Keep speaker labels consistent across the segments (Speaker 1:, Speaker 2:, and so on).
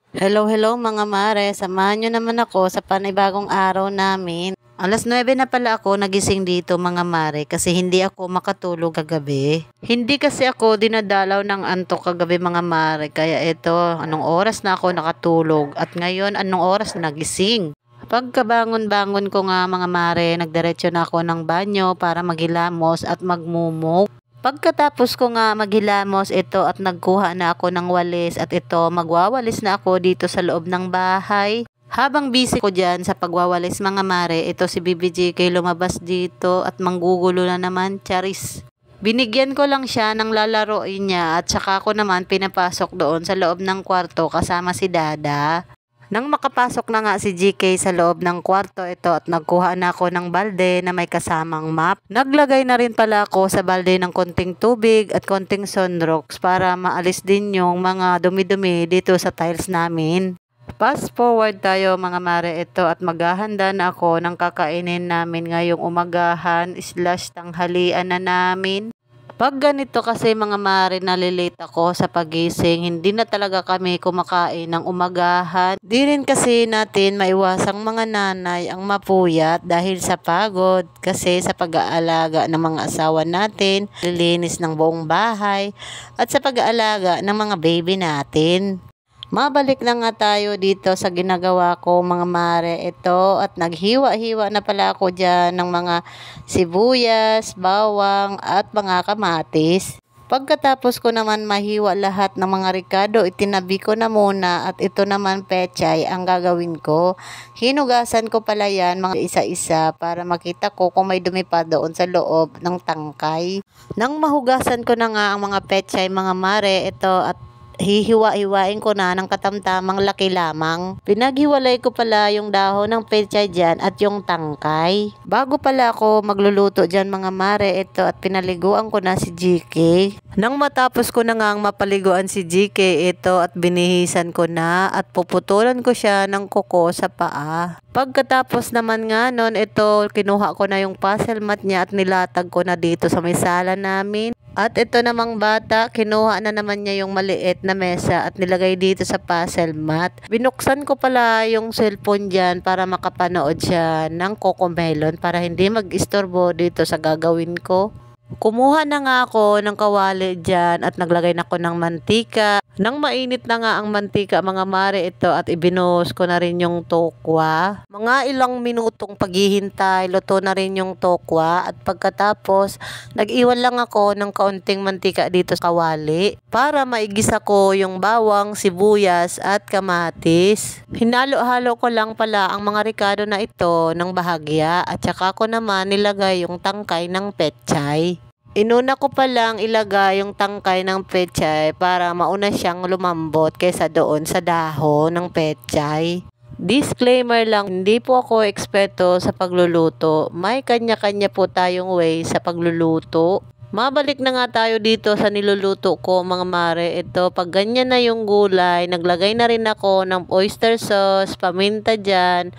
Speaker 1: Hello mga mare, samahan nyo naman ako sa panibagong araw namin. Alas 9 na pala ako nagising dito mga mare kasi hindi ako makatulog kagabi. Hindi kasi ako dinadalaw ng antok kagabi mga mare, kaya ito, anong oras na ako nakatulog at ngayon anong oras na nagising. Pagkabangon-bangon ko nga mga mare, nagdiretso na ako ng banyo para maghilamos at magmumog. Pagkatapos ko nga maghilamos ito at nagkuha na ako ng walis at ito magwawalis na ako dito sa loob ng bahay. Habang busy ko dyan sa pagwawalis mga mare, ito si BBJK lumabas dito at manggugulo na naman, charis. Binigyan ko lang siya ng lalaroin niya at saka ko naman pinapasok doon sa loob ng kwarto kasama si Dada. Nang makapasok na nga si GK sa loob ng kwarto ito at nagkuha na ako ng balde na may kasamang map. Naglagay na rin pala ako sa balde ng konting tubig at konting sunrocks para maalis din yung mga dumi-dumi dito sa tiles namin. Fast forward tayo mga mare ito at maghahanda na ako ng kakainin namin ngayong umagahan / tanghalian na namin. Pag ganito kasi mga mare nalilate ako sa pagising, hindi na talaga kami kumakain ng umagahan. Di rin kasi natin maiwasang mga nanay ang mapuyat dahil sa pagod kasi sa pag-aalaga ng mga asawa natin, lilinis ng buong bahay at sa pag-aalaga ng mga baby natin. Mabalik na nga tayo dito sa ginagawa ko mga mare ito at naghiwa-hiwa na pala ako dyan ng mga sibuyas, bawang at mga kamatis. Pagkatapos ko naman mahiwa lahat ng mga ricado, itinabi ko na muna at ito naman pechay ang gagawin ko. Hinugasan ko pala yan mga isa-isa para makita ko kung may dumi pa doon sa loob ng tangkay. Nang mahugasan ko na nga ang mga pechay mga mare ito at hihiwa-hiwain ko na ng katamtamang laki lamang. Pinaghiwalay ko pala yung dahon ng pechay dyan at yung tangkay. Bago pala ako magluluto dyan mga mare ito at pinaliguan ko na si GK. Nang matapos ko na nga mapaliguan si GK ito at binihisan ko na at puputulan ko siya ng kuko sa paa. Pagkatapos naman nga nun ito kinuha ko na yung puzzle mat niya at nilatag ko na dito sa may sala namin. At ito namang bata, kinuha na naman niya yung maliit na mesa at nilagay dito sa puzzle mat. Binuksan ko pala yung cellphone dyan para makapanood siya ng Cocomelon para hindi mag-istorbo dito sa gagawin ko. Kumuha na nga ako ng kawali dyan at naglagay na ako ng mantika. Nang mainit na nga ang mantika mga mare ito at ibinuhos ko na rin yung tokwa. Mga ilang minutong paghihintay, luto na rin yung tokwa at pagkatapos nag-iwan lang ako ng kaunting mantika dito sa kawali para maigisa ko yung bawang, sibuyas at kamatis. Hinalo-halo ko lang pala ang mga ricado na ito ng bahagya at saka ko naman nilagay yung tangkay ng pechay. Inuna ko palang ilagay yung tangkay ng pechay para mauna siyang lumambot kaysa doon sa dahon ng pechay. Disclaimer lang, hindi po ako eksperto sa pagluluto. May kanya-kanya po tayong way sa pagluluto. Mabalik na nga tayo dito sa niluluto ko mga mare. Ito, pag ganyan na yung gulay, naglagay na rin ako ng oyster sauce, paminta dyan,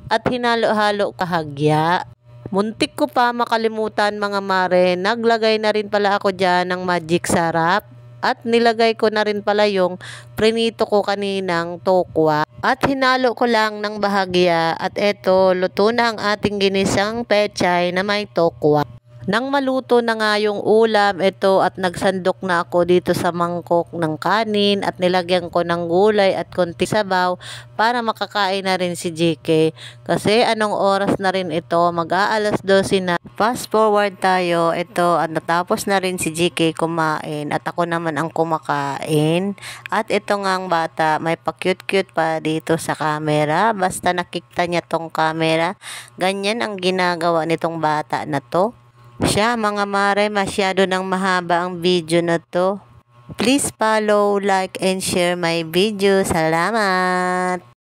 Speaker 1: at hinalo-halo kahagya. Muntik ko pa makalimutan mga mare, naglagay na rin pala ako dyan ng magic sarap at nilagay ko na rin pala yung prinito ko kaninang tokwa at hinalo ko lang ng bahagya at eto luto na ang ating ginisang pechay na may tokwa. Nang maluto na nga yung ulam ito at nagsandok na ako dito sa mangkok ng kanin at nilagyan ko ng gulay at konti sabaw para makakain na rin si GK. Kasi anong oras na rin ito, mag-aalas 12 na. Fast forward tayo ito at natapos na rin si GK kumain at ako naman ang kumakain. At ito nga ang bata, may pa-cute-cute pa dito sa camera. Basta nakikita niya tong camera, ganyan ang ginagawa nitong bata na to. Siya mga mare, masyado nang mahaba ang video na to. Please follow, like, and share my video. Salamat!